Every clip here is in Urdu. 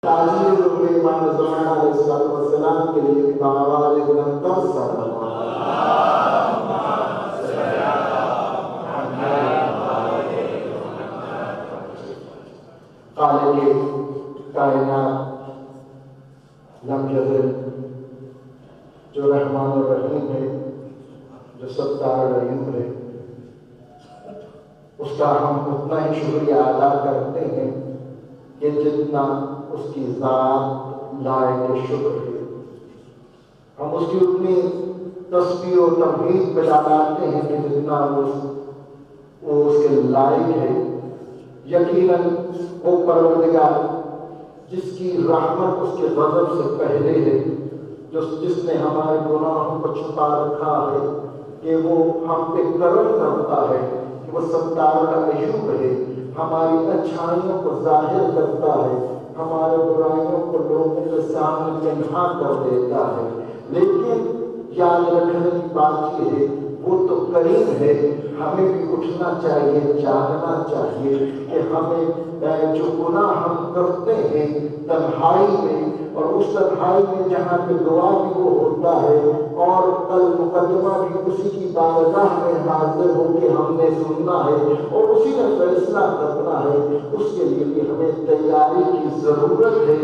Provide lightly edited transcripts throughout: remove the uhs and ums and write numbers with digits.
تعزیز روح امام زمان علیہ السلام کے لیے بآواز بلند صلوات خالق کائنات لم یزل جو رحمان الرحیم ہے، جو ستار العلیم ہے، اس کا ہم اتنا ہی شکریہ ادا کرتے ہیں کہ جتنا اس کی ذات لائق شکر ہے۔ ہم اس کی اتنی تسبیح و تمجید پہ لاتے ہیں کہ جتنا وہ اس کے لائق ہے۔ یقیناً وہ پروردگار جس کی رحمت اس کے غضب سے پہلے ہے، جس نے ہمارے گناہوں کو چھپا رکھا ہے، کہ وہ ہم پہ کرم کرتا ہے، کہ وہ ستار العیوب ہے، ہماری اچھائیوں کو ظاہر کرتا ہے، ہمارے برائیوں کو لوگوں کے سامنے تنہا کر دیتا ہے۔ لیکن یاد رکھنے کی بات یہ ہے، وہ تو کریم ہے، ہمیں بھی اٹھنا چاہیے، جاگنا چاہیے کہ ہمیں جو گناہ ہم کرتے ہیں تنہائی میں، اور اس تنہائی میں جہاں پہ دعا بھی وہ ہوتا ہے اور کل مقدمہ بھی اسی کی بارگاہ میں حاضر ہو کے ہم نے سننا ہے اور اسی نے فیصلہ کرنا ہے، اس کے لیے بھی ہمیں تیاری کی ضرورت ہے۔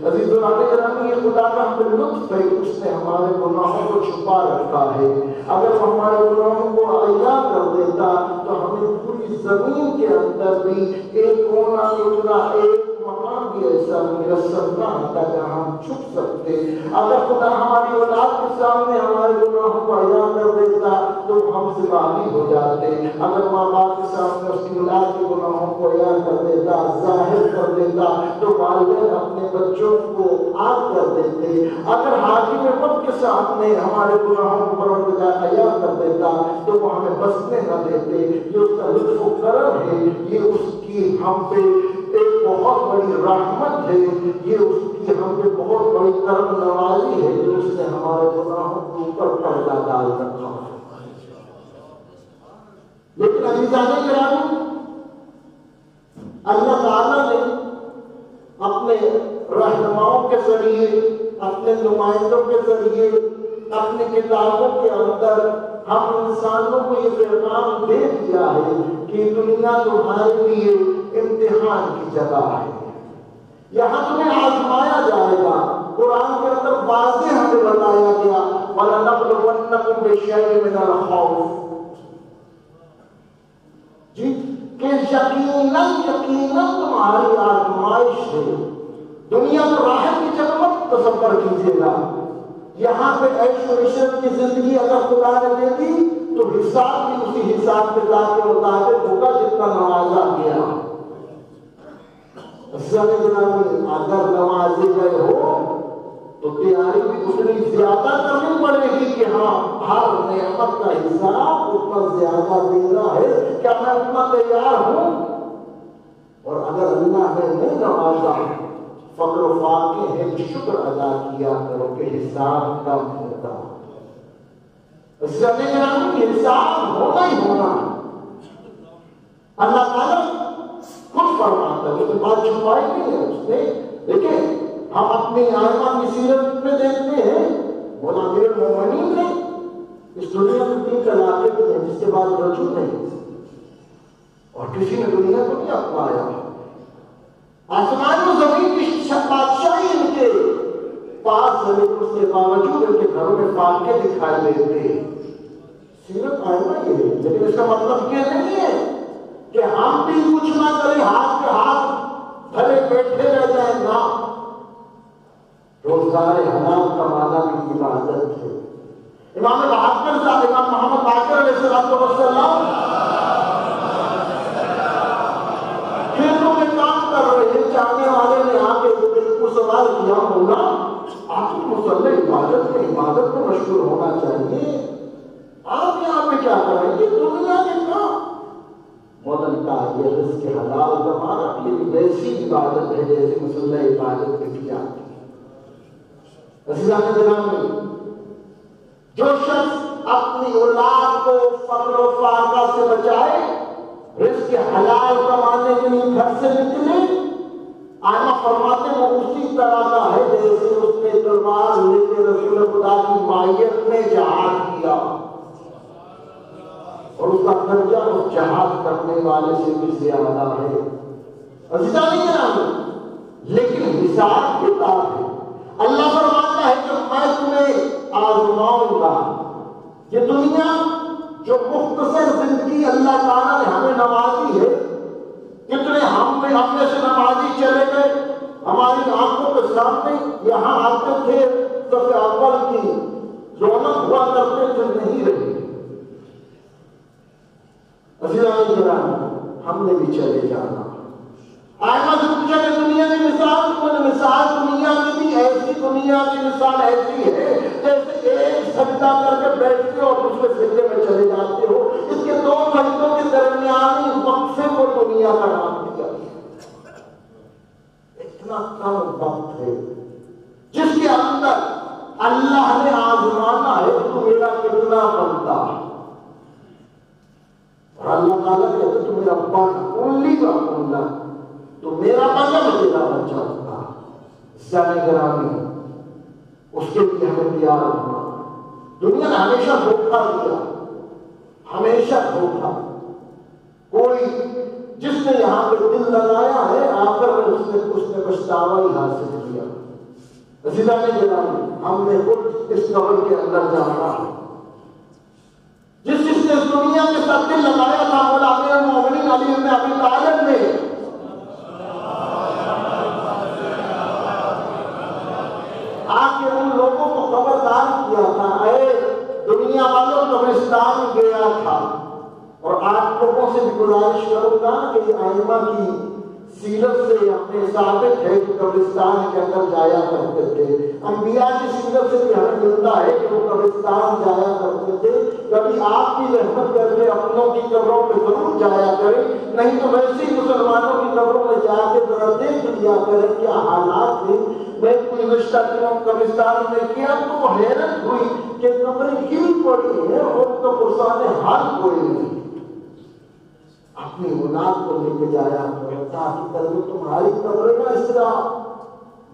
عزیز گرامی، یہ خدا کا ہم لطف ہے، اس نے ہمارے گناہوں کو چھپا رکھا ہے۔ اگر وہ ہمارے گناہوں کو عیاں کر دیتا تو ہمیں پوری زمین کے اندر بھی ایک کونا اتنا ایک مقام بھی ایسا میسر نہ ہوتا جہاں ہم چھپ سکتے۔ اگر خدا ہماری اولاد کے سامنے ہمارے گناہوں کو عیاں کر دیتا تو ہم سے باغی ہو جاتے۔ اگر ماں باپ کے سامنے اس کی اولاد کے گناہوں کو عیاں کر دیتا، ظاہر کر دیتا، تو والدین اپنے بچوں کو آگ کر دیتے۔ اگر حاکم وقت کے سامنے ہمارے گناہوں کو پروردگار عیاں کر دیتا تو وہ ہمیں بسنے نہ دیتے۔ یہ اس کا لطف و کرم ہے، یہ اس کی ہم پہ ایک بہت بڑی رحمت ہے، یہ اس کی ہم پہ بہت بڑی کرم نوازی ہے جو اس نے ہمارے گناہوں کے اوپر پردہ ڈال رکھا ہے۔ لیکن عزیزان گرامی، اللہ تعالیٰ نے اپنے رہنماؤں کے ذریعے، اپنے نمائندوں کے ذریعے، اپنی کتابوں کے اندر ہم انسانوں کو یہ پیغام دے دیا ہے کہ دنیا تمہارے لیے امتحان کی جگہ ہے، یہاں تمہیں آزمایا جائے گا۔ قرآن کے اندر واضح ہمیں بتایا گیا وَلَنَبْلُوَنَّكُمْ بِشَيْءٍ مِّنَ الْخَوْفِ، جی کہ یقیناً تمہاری آزمائش ہے۔ دنیا تو راحت کی جگہ مت تصور کیجیے گا، یہاں پہ عیش و عشرت کی زندگی اگر خدا نے دے دی تو حساب بھی اسی حساب کتاب کے مطابق ہوگا جتنا نوازا گیا۔ اگر نوازے گئے ہو تو تیاری بھی اتنی زیادہ کرنی پڑے گی کہ ہاں ہر نعمت کا حساب اتنا زیادہ دینا ہے، کیا میں اتنا تیار ہوں؟ اور اگر اللہ نے نہیں نوازا، فقر و فاقے ہے، شکر ادا کیا کرو کہ حساب کم ہوتا۔ حساب ہونا ہی ہونا۔ اللہ تعالیٰ خود فرماتا ہے، یہ بات چھپائی نہیں ہے اس نے۔ دیکھیں ہم اپنی آئمہ کی سیرت میں دیکھتے ہیں، مولا امیر المومنین نے اس دنیا میں 3 طلاقیں دی ہیں جس کے بعد رجوع نہیں، اور کسی نے دنیا کو نہیں اپنایا۔ آسمان و زمین کی بادشاہی ان کے پاس ہے، لیکن اس کے باوجود ان کے گھروں میں فاقے دکھائی دیتے ہیں۔ سیرت آئمہ یہ ہے، لیکن اس کا مطلب یہ نہیں ہے کہ ہم بھی کچھ نہ کریں، ہاتھ کے ہاتھ بھلے بیٹھے رہ جائیں نہ۔ روزگار حلال کمانا بھی عبادت ہے۔ امام باقر صاحب، امام محمد باقر علیہ السلام کھیتوں میں کام کر رہے ہیں، چاہنے والے نے آ کے کو سوال کیا ہوگا آپ کی مسلح عبادت میں مشغول ہونا چاہیے، آپ یہاں پہ کیا کر رہے ہیں؟ یہ دنیا کے کام۔ مولانا کہا یہ رزق حلال کمانا یہ ویسی عبادت ہے جیسے مسلح عبادت کی جاتی ہے۔ عزیزان گرامی، جو شخص اپنی اولاد کو فقر و فاقہ سے بچائے، رزق حلال کمانے کے لیے گھر سے نکلے، آئمہ فرماتے ہیں وہ اسی طرح جہاد کرنے والے سے بھی زیادہ ہے۔ عزیزان کرام، لیکن حساب کتاب ہے۔ اللہ فرماتا ہے کہ میں تمہیں آزماؤں گا۔ یہ دنیا جو مختصر زندگی اللہ تعالیٰ نے ہمیں نوازی ہے، کتنے ہم میں اپنے سے نمازی چلے گئے، ہماری آنکھوں کے سامنے یہاں آتے تھے، صف اول کی رونق ہوا کرتے تھے، نہیں رہی۔ عزیزان کرام، ہم نے بھی چلے جانا۔ آئمہ سے پوچھا کہ دنیا کی مثال، مثال دنیا کی بھی ایسی، دنیا کی مثال ایسی ہے جیسے ایک سجدہ کر کے بیٹھتے ہو اور دوسرے سجدے میں چلے جاتے ہو۔ اس کے دو سجدوں کے درمیانی وقفے کو دنیا کا نام دیا۔ اتنا کم وقت ہے جس کے اندر اللہ نے آزمانا ہے تو میرا کتنا بنتا ہے۔ اور اللہ تعالیٰ کہتے تو میرا بن انلی کا بننا، تو میرا بچہ تیرا بچہ ہوتا۔ زیادہ گرامی اس کے لیے ہمیں تیار ہونا۔ دنیا نے ہمیشہ دھوکہ دیا، ہمیشہ دھوکہ۔ کوئی جس نے یہاں پہ دل لگایا ہے، آخر میں اس نے پچھتاوا ہی حاصل کیا۔ عزیزان گرامی، ہم نے خود اس قبر کے اندر جانا ہے۔ جس نے اس دنیا کے ساتھ دل لگایا تھا، مولا امیر المومنین علی بن ابی طالب نے آ کے ان لوگوں کو خبردار کیا تھا، اے دنیا والوں، قبرستان گیا تھا۔ اور آپ لوگوں سے بھی گزارش کروں گا کہ یہ ائمہ کی سیرت سے ہمیں ثابت ہے کہ قبرستان کے اندر جایا کرتے تھے۔ انبیاء کی سیرت سے بھی ہمیں ملتا ہے کہ وہ قبرستان جایا کرتے تھے۔ کبھی آپ کی رحمت کر کے اپنوں کی قبروں پہ ضرور جایا کریں، نہیں تو ویسے ہی مسلمانوں کی قبروں میں جا کے ذرا دیکھ لیا کریں کیا حالات ہیں۔ میں گزشتہ دنوں قبرستان میں کیا تو حیرت ہوئی کہ قبریں ہل پڑی ہیں اور ان کا پرسان حال کوئی نہیں۔ اپنی اولاد کو لے کے جایا کرو تاکہ کل میں تمہاری قبریں نہ اس طرح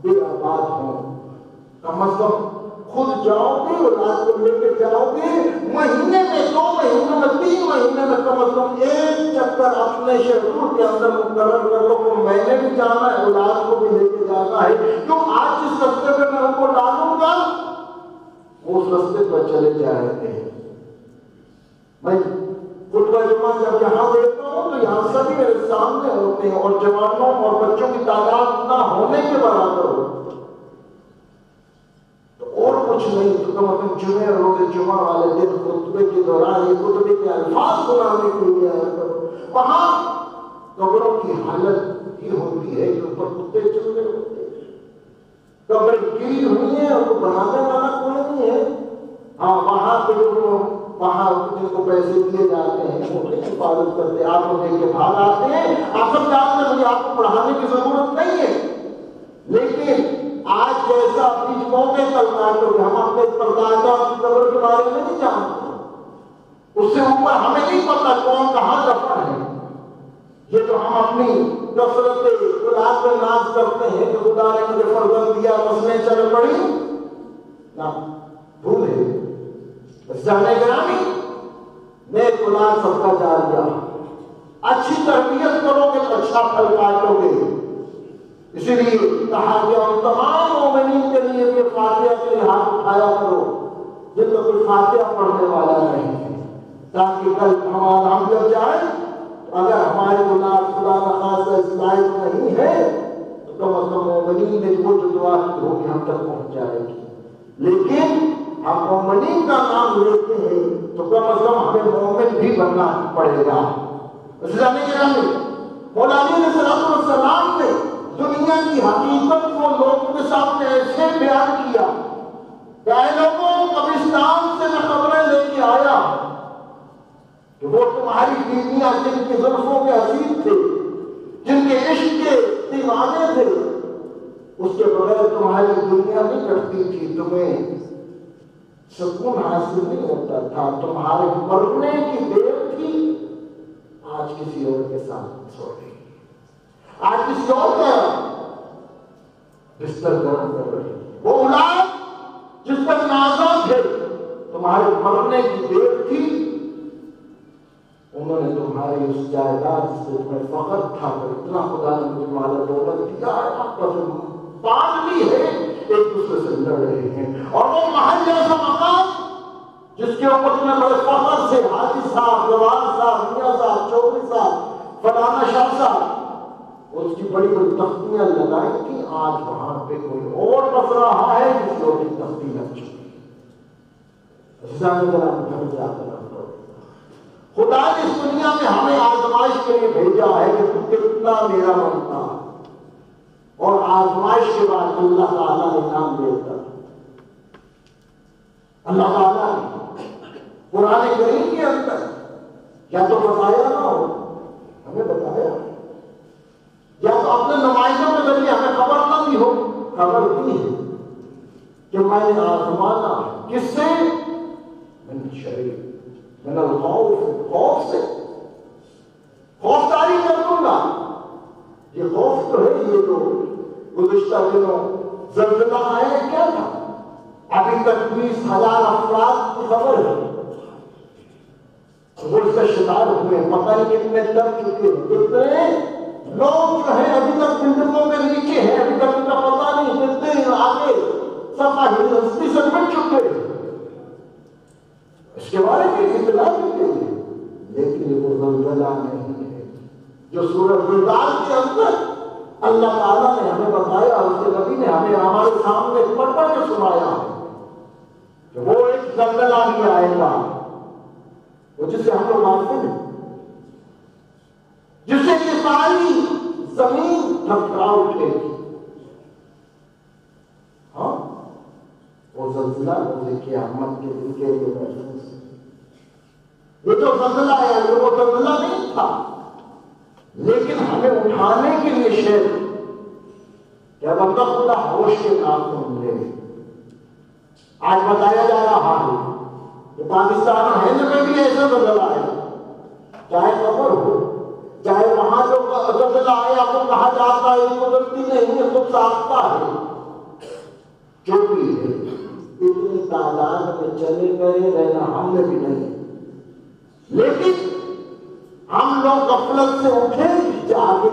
بے آباد ہوں۔ کم از کم خود جاؤ گے، اولاد کو لے کے جاؤ گے، مہینے میں، 2 مہینے میں، 3 مہینے میں کم از کم ایک چکر اپنے شیڈول کے اندر مقرر کر لو کہ میں نے بھی جانا ہے، اولاد کو بھی لے کے جانا ہے۔ کیوں آج جس رستے پہ میں ان کو ڈالوں گا وہ اس رستے پر چلے جائیں گے۔ میں خطبہ جمعہ جب یہاں دیکھتا ہوں تو یہاں سبھی میرے سامنے ہوتے ہیں، اور جوانوں اور بچوں کی تعداد نہ ہونے کے برابر ہو، تو اور کچھ نہیں تو کم از کم جمعہ روز جمعہ والے دن خطبے کے دوران یہ خطبے کے الفاظ سنانے کے لیے آیا کرو۔ وہاں قبروں کی حالت یہ ہوتی ہے کہ اوپر کتے چل رہے ہوتے ہیں، قبر گری ہوئی ہے اور بنانے والا کوئی نہیں ہے۔ ہاں وہاں پہ وہاں جن کو پیسے دیے جاتے ہیں وہ حفاظت کرتے ہیں، آپ کو دیکھ کے بھاگ آتے ہیں۔ آپ سب جانتے ہیں مجھے آپ کو پڑھانے کی ضرورت نہیں ہے، لیکن آج جیسا بیچ موقع کل کاٹو گے، ہم اپنے پردادا کی قبر کے بارے میں نہیں جانتے، اس سے اوپر ہمیں نہیں پتا کون کہاں دفن ہے۔ یہ تو ہم اپنی کثرت اولاد میں ناز کرتے ہیں کہ خدا نے مجھے فرزند دیا، مسئلے چل پڑی، نہ بھول ہے۔ جانے گرامی، نیک اولاد سب کا جاریہ، اچھی تربیت کرو گے تو اچھا پھل کاٹو گے۔ اسی لیے کہا گیا ان تمام مومنین کے لیے کہ فاتحہ کے لیے ہاتھ اٹھایا کرو جن کا کوئی فاتحہ پڑھنے والا نہیں ہے، تاکہ کل ہم جب جائیں اگر ہماری اولاد خدا نخواستہ اس لائق نہیں ہے تو کم از کم مومنین نے وہ جو دعا کی ہوگی ہم تک پہنچ جائے گی۔ لیکن ہم مومنین کا نام لیتے ہیں تو کم از کم ہمیں مومن بھی بننا پڑے گا۔ اسلام گرامی، مولا علی علیہ السلام نے دنیا کی حقیقت کو لوگوں کے سامنے ایسے بیان کیا کہ اے لوگوں، قبرستان سے میں خبریں لے کے آیا کہ وہ تمہاری بیویاں جن کی زلفوں کے حسین تھے، جن کے عشق کے دیوانے تھے، اس کے بغیر تمہاری دنیا نہیں کٹتی تھی، تمہیں سکون حاصل نہیں ہوتا تھا، تمہارے مرنے کی دیر تھی، آج کسی اور کے ساتھ سو رہی، آج کسی اور کا بستر گرم کر رہی۔ وہ اولاد جس پر نازا تھے، تمہارے مرنے کی دیر تھی، انہوں نے تمہاری اس جائیداد سے تمہیں فخر تھا کہ اتنا خدا نے مجھے مال دولت دیا ہے، آپس میں بانٹ لی ہے، ایک دوسرے سے لڑ رہے ہیں، اور وہ محل جیسا مقام جس کے اوپر تمہیں بڑے فخر سے حاجی صاحب، جوان صاحب، میاں صاحب، چودھری صاحب، فلانا شاہ صاحب، اس کی بڑی بڑی تختیاں لگائی تھی، آج وہاں پہ کوئی اور بس رہا ہے جس کو کی تختی لگ چکی ہے۔ خدا نے اس دنیا میں ہمیں آزمائش کے لیے بھیجا ہے کہ تو کتنا میرا بنتا، اور آزمائش کے بعد اللہ تعالیٰ انعام دیتا۔ اللہ تعالیٰ نے قرآن کریم کے اندر یا تو بتایا نہ ہو، ہمیں بتایا، یا تو اپنے نمائندوں کے ذریعے ہمیں خبر نہ دی ہو، خبر دی ہے کہ میں نے آزمانا کس سے؟ من شریف، من الخوف، خوف سے، خوف داری کر دوں گا۔ یہ خوف تو ہے، یہ تو گزشتہ دنوں زلزلہ آیا کیا تھا، ابھی تک 20,000 افراد کی خبر ہے وہ اس کا شکار ہوئے، پتہ نہیں کتنے لگ چکے، کتنے لوگ جو ہیں ابھی تک بلڈنگوں میں نیچے ہیں، ابھی تک ان کا پتہ نہیں، کتنے آگے سفا ہستی سے مٹ چکے، اس کے بارے میں اطلاع بھی نہیں ہے۔ لیکن یہ وہ زلزلہ نہیں ہے جو سورہ زلزال کے اندر اللہ تعالیٰ نے ہمیں بتایا، اور اس کے نبی نے ہمیں ہمارے سامنے پڑھ پڑھ کے سنایا ہے کہ وہ ایک زلزلہ بھی آئے گا، وہ جسے ہم لوگ مانتے ہیں، جس سے یہ ساری زمین تھرتھرا اٹھے گی۔ ہاں، وہ زلزلہ روز قیامت کے دن کے لیے محفوظ ہے۔ یہ جو زلزلہ ہے وہ زلزلہ نہیں تھا، لیکن ہمیں اٹھانے کے لیے شیر کیا بندہ خدا ہوش کے ناخن لے۔ آج بتایا جا رہا ہے کہ پاکستان اور ہند میں بھی ایسا زلزلہ ہے، چاہے خبر ہو، چاہے وہاں جو زلزلہ آیا تو کہا جاتا ہے یہ قدرتی نہیں ہے، خود ساختہ ہے، جو بھی ہے اتنی تعداد میں چلے گئے رہنا ہم نے بھی نہیں، لیکن ہم لوگ غفلت سے اٹھے جاگے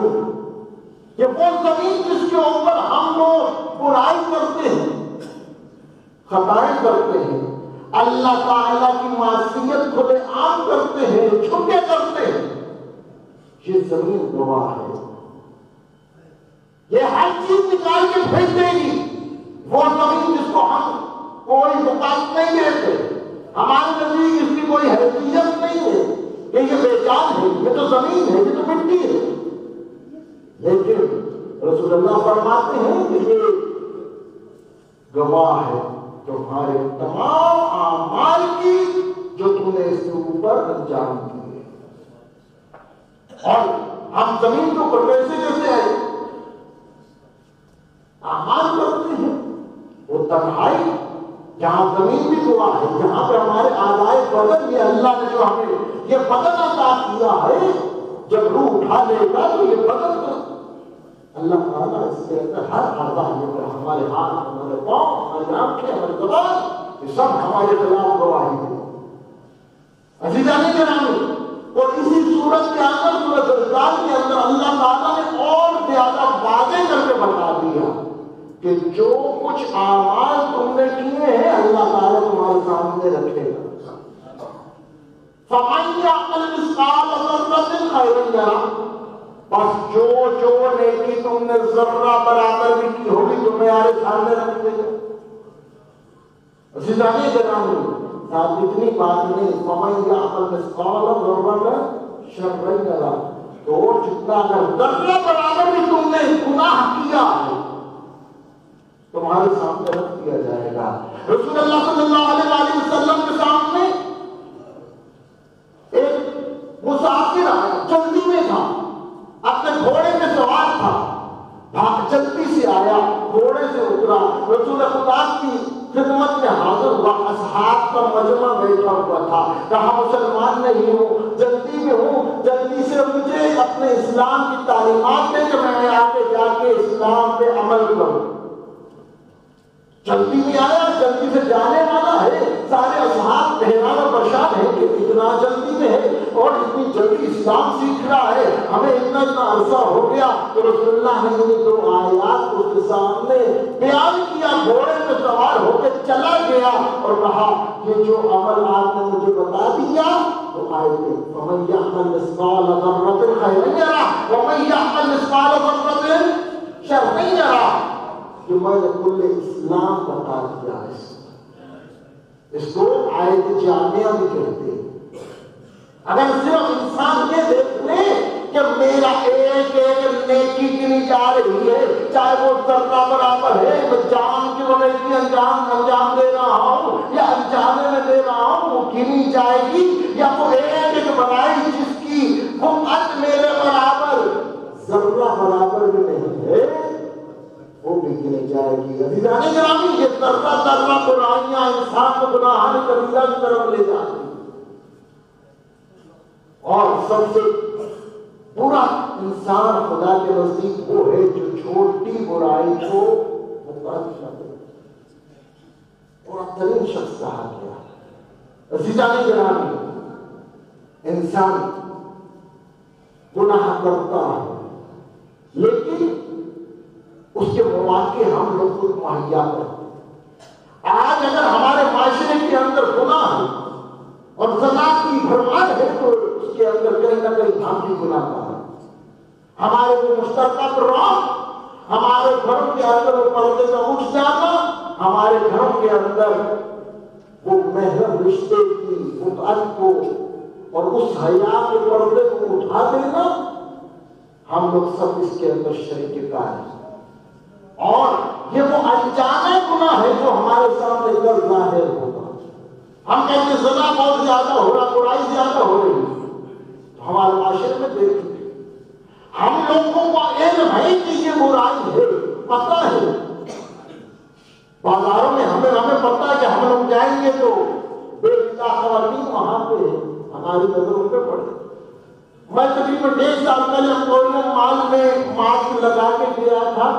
کہ وہ زمین جس کے اوپر ہم لوگ برائی کرتے ہیں، خطائیں کرتے ہیں، اللہ تعالیٰ کی معصیت کھلے عام کرتے ہیں، چھپے کرتے ہیں، یہ زمین گواہ ہے، یہ ہر چیز نکال کے پھینک دے گی۔ وہ زمین جس کو ہم کوئی وقت نہیں دیتے، ہمارے نزدیک اس کی کوئی حیثیت نہیں ہے کہ یہ بے جان ہے، یہ تو زمین ہے، یہ تو مٹی ہے، لیکن رسول اللہ فرماتے ہیں کہ یہ گواہ ہے تمہارے تمام اعمال کی جو تم نے اس کے اوپر انجام دیے۔ اور ہم زمین کو پرویسے جیسے آئے اعمال کرتے ہیں، وہ تنہائی جہاں زمین بھی گواہ ہے، جہاں پہ ہمارے آلائے بدن، یہ اللہ نے جو ہمیں یہ بدن عطا کیا ہے، جب روح اٹھا لے گا تو یہ بدن تو اللہ تعالیٰ اس کے اندر ہر اعضاء ہے، ہمارے ہاتھ، ہمارے پاؤں، ہماری آنکھیں، ہماری زبان، یہ سب ہمارے خلاف گواہی ہے۔ عزیزان گرامی، اور اسی صورت کے اندر، سورۃ زلزال کے اندر اللہ تعالیٰ نے اور زیادہ واضح کر کے بتا دیا کہ جو کچھ اعمال تم نے کیے ہیں اللہ تعالیٰ تمہارے سامنے رکھے گا۔ فَمَن يَعْمَلْ مِثْقَالَ ذَرَّةٍ خَيْرًا يَرَهُ، بس جو نیکی تم نے ذرہ برابر بھی کی ہوگی تمہارے سامنے رکھ دے گا۔ عزیزان گرامی، ساتھ اتنی بات نہیں، فَمَن يَعْمَلْ مِثْقَالَ ذَرَّةٍ شَرًّا يَرَهُ، تو جتنا اگر ذرہ برابر بھی تم نے گناہ کیا ہے تمہارے سامنے رکھ دیا جائے گا۔ رسول اللہ صلی اللہ علیہ وسلم کے سامنے ایک مسافر آیا، جلدی میں تھا، اپنے گھوڑے میں سوار تھا، جلدی سے آیا، گھوڑے سے اترا، رسول خدا کی خدمت میں حاضر ہوا، اصحاب کا مجمع بیٹھا ہوا تھا، کہا مسلمان نہیں ہوں، جلدی میں ہوں، جلدی سے مجھے اپنے اسلام کی تعلیمات دیں کہ میں آگے جا کے اسلام پہ عمل کروں۔ جلدی میں آیا، جلدی سے جانے والا ہے، سارے اصحاب حیران و پریشان ہیں کہ اتنا جلدی میں ہے، کون اتنی جلدی اسلام سیکھ رہا ہے، ہمیں اتنا عرصہ ہو گیا۔ تو رسول اللہ نے یہ 2 آیات اس کے سامنے بیان کیا، گھوڑے پہ سوار ہو کے چلا گیا اور کہا یہ جو عمل آپ نے مجھے بتا دیا تو آیتیں فَمَن يَعْمَلْ مِثْقَالَ ذَرَّةٍ خَيْرًا يَرَهُ وَمَن يَعْمَلْ مِثْقَالَ ذَرَّةٍ شَرًّا يَرَهُ، جو میں نے کل اسلام بتا دیا ہے۔ اس کو آیت جامعہ بھی کہتے ہیں۔ اگر صرف انسان یہ دیکھ لے کہ میرا ایک نیکی گنی جا رہی ہے، چاہے وہ ذرہ برابر ہے، میں جان کی نیکی انجام دے رہا ہوں یا انجانے میں دے رہا ہوں، وہ گنی جائے گی، یا وہ ایک بنائی جس کی وہ میرے برابر ذرہ برابر بھی نہیں ہے، وہ بھی گنی جائے گی۔ عزیزان گرامی، یہ ذرہ ذرہ برائیاں انسان کو گناہ کبیرہ کی طرف لے جاتی ہیں، اور سب سے برا انسان خدا کے نزدیک وہ ہے جو چھوٹی برائی کو مقدس نہ کرے۔ برا ترین شخص کہا گیا۔ عزیزان گرامی، انسان گناہ کرتا ہے لیکن اس کے مواقع ہم لوگ خود مہیا کرتے ہیں۔ آج اگر ہمارے معاشرے کے اندر گناہ ہے اور زنا کی بھرمار ہے تو اس کے اندر کہیں نہ کہیں ہم بھی گناہ کر رہے ہیں۔ ہمارے وہ مشترکہ پروگرام، ہمارے گھروں کے اندر وہ پردے کا اٹھ جانا، ہمارے گھروں کے اندر وہ محرم رشتے کی متعلق کو اور اس حیا کے پردے کو اٹھا دینا، ہم لوگ سب اس کے اندر شریک کار ہیں۔ اور یہ وہ انجانے گناہ ہے جو ہمارے سامنے کر ظاہر ہوگا۔ ہم کہتے ہیں زنا بہت زیادہ ہو رہا، برائی زیادہ ہو رہی ہے، تو ہمارے معاشرے میں دیکھیں ہم لوگوں کو علم ہے کہ یہ برائی ہے، پتہ ہے، بازاروں میں ہمیں پتہ ہے کہ ہم لوگ جائیں گے تو بے حجاب خواتین وہاں پہ ہماری نظروں پہ پڑے۔ میں تقریباً 1.5 سال پہلے امپوریم مال میں ماسک لگا کے گیا تھا،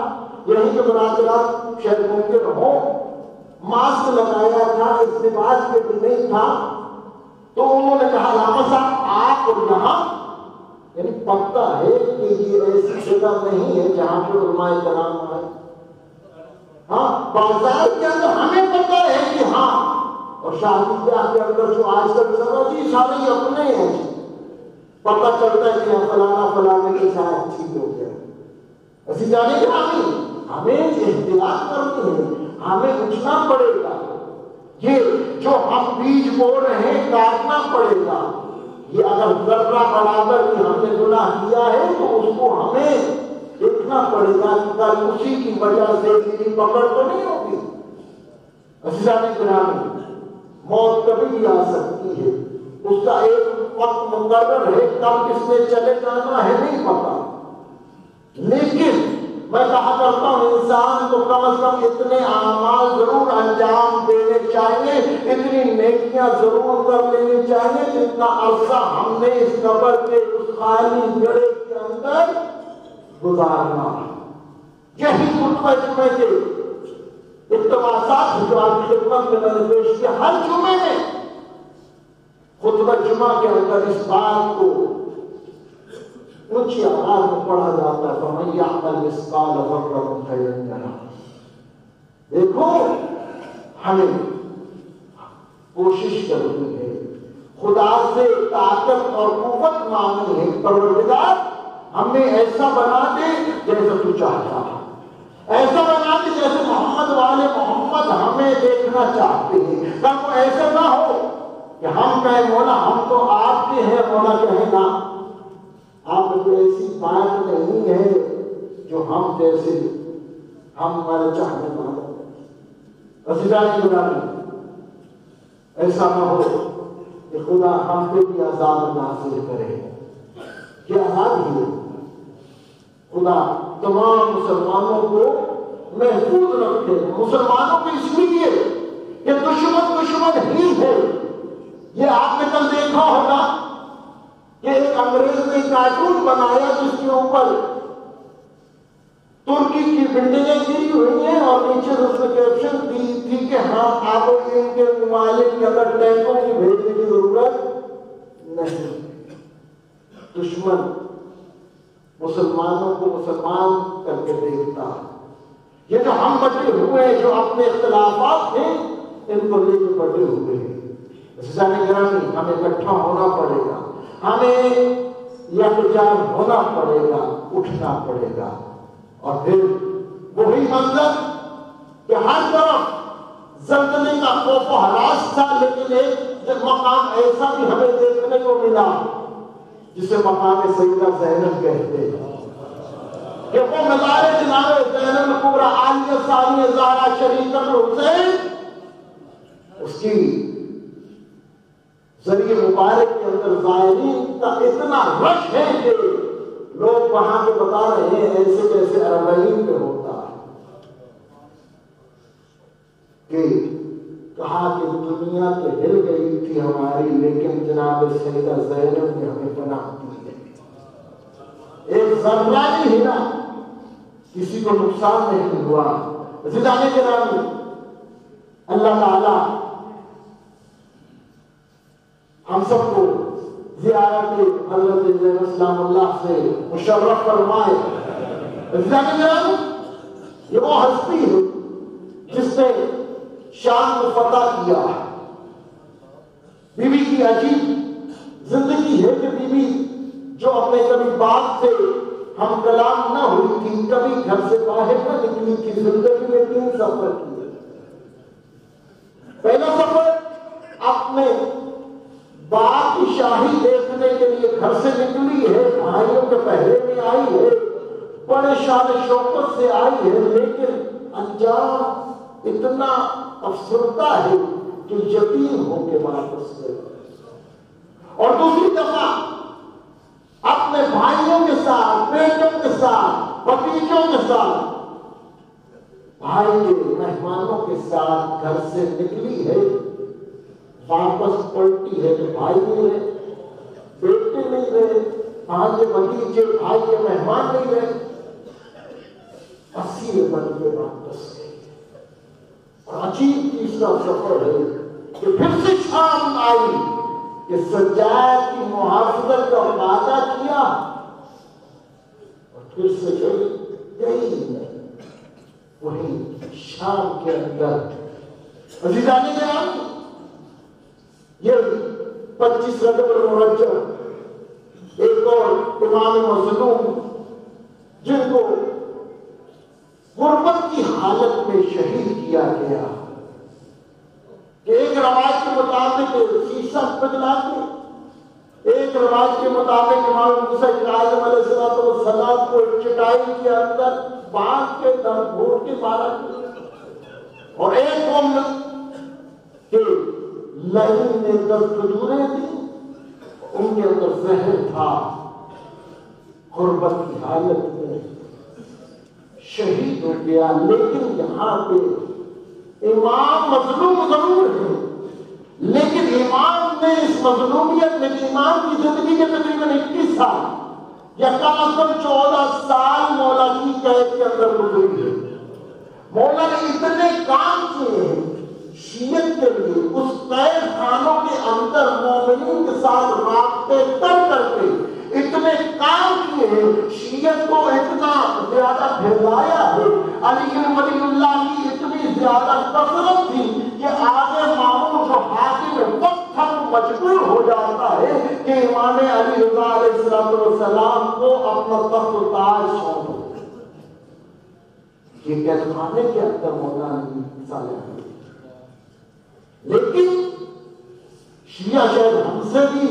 یہیں کے برادران شاید ممکن ہو، ماسک لگایا تھا، اس لباس پہ بھی نہیں تھا، تو انہوں نے کہا علامہ صاحب آپ یہاں، یعنی پتہ ہے کہ یہ ایسی جگہ نہیں ہے جہاں پہ علماء کرام آئے۔ ہاں بازار کے اندر ہمیں پتہ ہے کہ ہاں، اور شادی بیاہ کے اندر جو آج کل سب جی سارے اپنے ہیں، پتہ چلتا ہے کہ فلانا فلانے کے ساتھ ٹھیک ہو گیا۔ ایسی جانے کہ ہمیں احتیاط کرنی ہے، ہمیں اٹھنا پڑے گا، یہ جو ہم بیج بو رہے ہیں کاٹنا پڑے گا۔ یہ اگر ذرہ برابر بھی ہم نے گناہ کیا ہے تو اس کو ہمیں دیکھنا پڑے گا کہ کل اسی کی وجہ سے میری پکڑ تو نہیں ہوگی۔ عزیزان گرامی، موت کبھی بھی آ سکتی ہے، اس کا ایک وقت مقرر ہے، کب کس نے چلے جانا ہے نہیں پتا، لیکن میں کہا کرتا ہوں انسان کو کم از کم اتنے اعمال ضرور انجام دینے چاہیے، اتنی نیکیاں ضرور کر لینی چاہیے جتنا عرصہ ہم نے اس قبر کے اس خالی گڑھے کے اندر گزارنا۔ یہی خطبہ جمعے کے اقتباسات جو آپ کی خدمت میں میں نے پیش کیا، ہر جمعے میں خطبہ جمعہ کے اندر اس بات کو اونچی آواز میں پڑھا جاتا ہے، فَمَن يَعْمَلْ مِثْقَالَ ذَرَّةٍ خَيْرًا يَرَهُ۔ دیکھو ہمیں کوشش کرنی ہے، خدا سے طاقت اور قوت مانگنی ہے، پروردگار ہمیں ایسا بنا دے جیسا تو چاہتا ہے، ایسا بنا دے جیسے محمد والے محمد ہمیں دیکھنا چاہتے ہیں۔ کل کو ایسا نہ ہو کہ ہم کہیں مولا ہم تو آپ کے ہیں، مولا کہے نا آپ کو ایسی بات نہیں ہے جو ہم جیسے ہم ہمارے چاہنے والے۔ عزیزان گرامی، ایسا نہ ہو کہ خدا ہم پہ بھی عذاب نازل کرے۔ یہ عذاب ہی خدا تمام مسلمانوں کو محفوظ رکھے، مسلمانوں کو اس لیے کہ دشمن ہی ہے۔ یہ آپ نے کل دیکھا ہوگا کہ ایک انگریز نے کارٹون بنایا جس کے اوپر ترکی کی بلڈنگیں گری ہوئی ہیں اور نیچے اس نے کیپشن دی تھی کہ ہاں آپ ان کے ممالک کے اندر ٹینکوں کی بھیجنے کی ضرورت نہیں۔ دشمن مسلمانوں کو مسلمان کر کے دیکھتا ہے. یہ جو ہم بٹے ہوئے ہیں، جو اپنے اختلافات ہیں، ان کو لے کے بٹے ہوئے ہیں. عزیزان گرامی، ہمیں اکٹھا ہونا پڑے گا، ہمیں یکجان ہونا پڑے گا، اٹھنا پڑے گا. اور پھر وہی منظر کہ ہر طرف زلزلے کا خوف و ہراس تھا، لیکن ایک مقام ایسا بھی ہمیں دیکھنے کو ملا جسے مقام سیدہ زینب کہتے ہیں، کہ وہ مزار جناب زینب الکبریٰ عالیہ ثانیہ زہرا شریعت الحسین، اس کی ذریعے مبارک کے اندر زائرین کا اتنا رش ہے کہ لوگ وہاں کے بتا رہے ہیں ایسے جیسے اربعین پہ ہوتا ہے. کہ کہا کہ دنیا تو ہل گئی تھی ہماری، لیکن جناب سیدہ زینب نے ہمیں پناہ دی ہے. ایک ذرہ بھی ہلا، کسی کو نقصان نہیں ہوا. عزیزان گرامی، اللہ تعالی ہم سب کو زیارت حضرت زینب اسلام اللہ سے مشرف فرمائے. عزیزان گرامی، یہ وہ ہستی ہے جس نے شام کو فتح کیا. بی بی کی عجیب زندگی ہے کہ بی بی جو اپنے کبھی باپ سے ہم کلام نہ ہوئی تھی، کبھی گھر سے باہر نہ نکلی تھی، زندگی میں 3 سفر کیے. پہلا سفر اپنے باپ کی شاہی دیکھنے کے لیے گھر سے نکلی ہے، بھائیوں کے پہرے میں آئی ہے، بڑے شان شوکت سے آئی ہے، لیکن انجام اتنا افسردہ ہے کہ یتیم ہو کے واپس گئے. اور دوسری دفعہ اپنے بھائیوں کے ساتھ، بیٹوں کے ساتھ، بھتیجوں کے ساتھ، بھائی کے مہمانوں کے ساتھ گھر سے نکلی ہے، واپس پلٹی ہے کہ بھائی نہیں رہے، بیٹے نہیں رہے، بھانجے بھتیجے بھائی کے مہمان نہیں رہے، اسیر بن کے واپس گئے. اور عجیب تیسرا سفر ہے کہ پھر سے شام آئی کہ سجاد کی محافظت کا وعدہ کیا اور پھر سے گئی وہی شام کے اندر. عزیزان گرامی، یہ 25 رجب المرجب ایک اور امام مظلوم جن کو غربت کی حالت میں شہید کیا گیا، کہ ایک روایت کے مطابق سیسا پگلا کے، ایک روایت کے مطابق امام موسیٰ کاظم علیہ السلام کو ایک چٹائی کے اندر باندھ کے دم گھوٹ کے مارا گیا. اور ایک قوم کے لہی نے 10 کھجوریں دی، ان کے اندر زہر تھا. غربت کی حالت میں شہید ہو گیا. لیکن یہاں پہ امام مظلوم ضرور ہے، لیکن امام نے اس مظلومیت میں، امام کی زندگی کے تقریباً 21 سال یا کم از کم 14 سال مولا کی قید کے اندر گزری ہے. مولا نے اتنے کام کیے ہیں شیعت کے لیے، اس قید خانوں کے اندر مومنین کے ساتھ رابطے کر کے اتنے کام کیے ہیں، شیعت کو اتنا زیادہ پھیلایا ہے. علی ولی اللہ کی اتنی زیادہ کثرت تھی کہ آگے مامون جو حاکم وقت تھا مجبور ہو جاتا ہے کہ امام علی رضا علیہ السلام کو اپنا تخت و تاج سونپ دو. یہ قید خانے کے اندر مولانا نے صالح، لیکن شیعہ شاید ہم سے بھی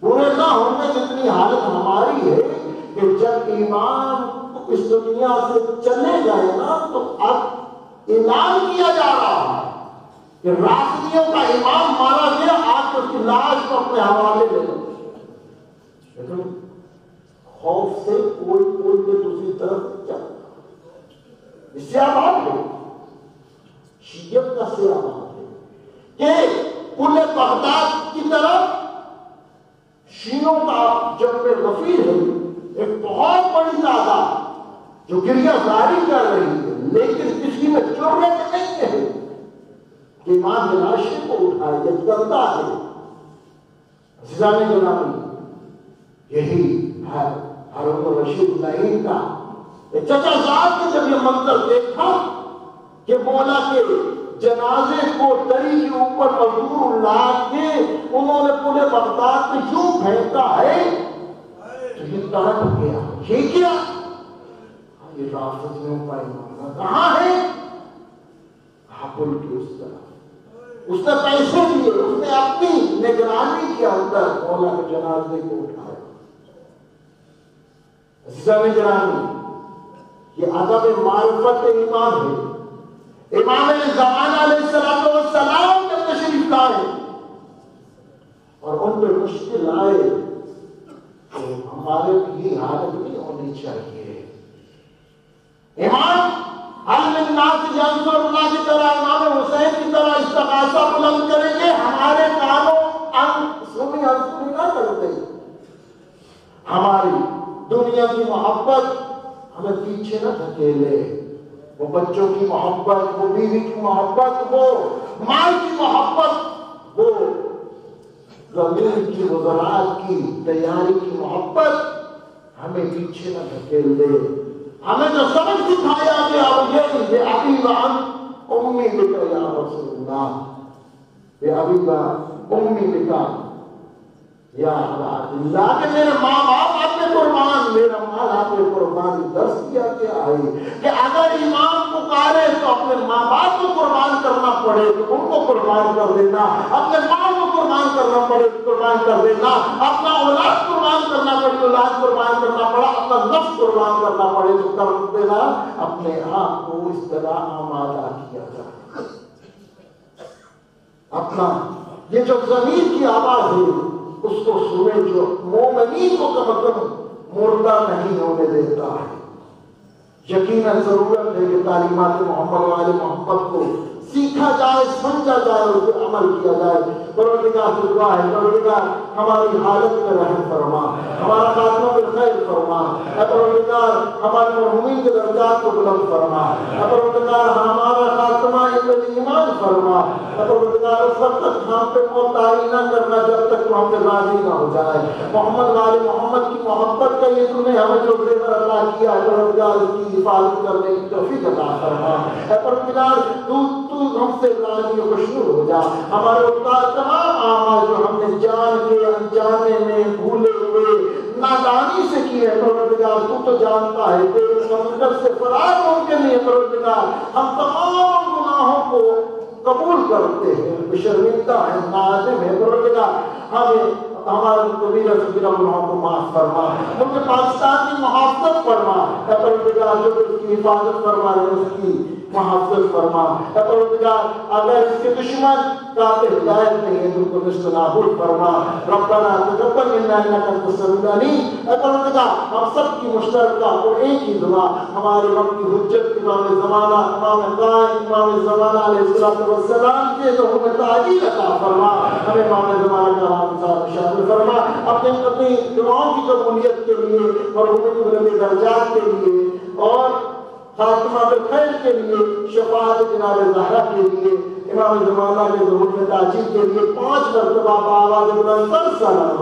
برے نہ ہوں گے جتنی حالت ہماری ہے کہ جب امام اس دنیا سے چلے گئے نا تو اب اعلان کیا جا رہا ہے کہ رافضیوں کا امام مارا گیا، آج اس کی لاش کو اپنے حوالے لے لو. لیکن خوف سے کوئی کے دوسری طرف چل، اس سے آباد ہے شیعت کا سے آباد ہے کہ کل بغداد کی طرف شیعوں کا جنب غفیر ہے، ایک بہت بڑی تعداد جو گریہ زاری کر رہی ہے، لیکن کسی میں جرأت نہیں ہے کہ امام کے لاشے کو اٹھائے. یہ گلتا ہے. عزیزان گرامی، یہی ہارون الرشید لعین کا چچا صاحب نے جب یہ منظر دیکھا کہ مولا کے جنازے کو دری کے اوپر مزدور لا کے انہوں نے پورے بغداد میں یوں پھینکا ہے تو یہ تڑپ گیا. یہ کیا؟ یہ رافضیوں کا امام کہاں ہے؟ پل کی اس طرح اس نے پیسے دیے، اس نے اپنی نگرانی کے اندر مولا کے جنازے کو اٹھایا. نگرانی یہ ادب معرفت امام ہے. امام زمان علیہ السلام کے تشریف لائے اور ان پہ مشکل آئے کہ ہمارے بھی حالت نہیں ہونی چاہیے. امام الناس جنسور اللہ کی طرح امام حسین کی طرح استغاثہ بلند کریں گے، ہمارے کانوں سنی نہ کرتے. ہماری دنیا کی محبت ہمیں پیچھے نہ دھکیلے. وہ بچوں کی محبت، وہ بیوی کی محبت، وہ مال کی محبت، وہ زمین کی وزارات کی تیاری کی محبت ہمیں پیچھے نہ دھکیل دے. ہمیں جو سبق سکھایا گیا وہ یہ بے ابی و امی بک یا رسول اللہ، بے ابی و امی بک یا اللہ، کہ میرے ماں باپ آپ نے قربان، میرا مال آپ نے قربان. درس کیا کیا ہے کہ اگر امام پکارے تو اپنے ماں باپ کو قربان کرنا پڑے تو ان کو قربان کر دینا، اپنے مال کو قربان کرنا پڑے تو قربان کر دینا، اپنا اولاد قربان کرنا پڑے تو اولاد قربان کرنا پڑا، اپنا نفس قربان کرنا پڑے تو کر دینا. اپنے آپ کو اس طرح آمادہ کیا جائے. اپنا یہ جو زمین کی آواز ہے اس کو سنے جو مومنین کو کم از کم مردہ نہیں ہونے دیتا ہے. یقیناً ضرورت ہے کہ تعلیمات محمد والے محمد کو سیکھا جائے، سمجھا جائے اور پھر عمل کیا جائے. پروردگار سے دعا ہے پروردگار ہماری حالت میں رحم فرما، ہمارا خاتمہ بالخیر فرما. اے پروردگار ہمارے مرحومین کے درجات کو بلند فرما. اے پروردگار ہمارا خاتمہ ایمان فرما. اے پروردگار اس وقت تک ہم پہ موتاری نہ کرنا جب تک تو ہم سے راضی نہ ہو جائے. محمد والے محمد کی محبت کا یہ تم نے ہمیں جو زیور عطا کیا ہے پروردگار اس کی حفاظت کرنے کی توفیق عطا فرما. اے پروردگار تو ہم سے راضی و خوشنود ہو جا. ہمارے تمام اعمال جو ہم نے جان کے انجانے میں بھولے ہوئے نادانی سے کیے ہیں پروردگار تو جانتا ہے، تیرے سمندر سے فرار ممکن نہیں ہے پروردگار. ہم تمام گناہوں کو قبول کرتے ہیں، شرمندہ ہے، نازم ہے پروردگار. ہمیں ہمارے کبیرہ صغیرہ گناہوں کو معاف فرما. ملک پاکستان کی محافظت فرما. اے پروردگار جو اس کی حفاظت فرما ہے اس کی محافظت فرما. اے پروردگار اگر اس کے دشمن قابل ہدایت نہیں ہے تو ان کو نشت نابود فرما. ربنا تقبل منا انک انت السمیع العلیم. اے پروردگار ہم سب کی مشترکہ اور ایک ہی دعا ہمارے رب کی حجت امام زمانہ امام قائم امام زمانہ علیہ السلام کے جو ہمیں تعجیل عطا فرما. ہمیں امام زمانہ کا نام صاحب شامل فرما. اپنی دعاؤں کی قبولیت کے لیے اور امت بلند درجات کے لیے اور خاتمہ بالخیر کے لیے، شفاعت جناب زہرا کے لیے، امام زمانہ کے ظہور میں تاجیل کے لیے 5 مرتبہ بآواز بلند سلام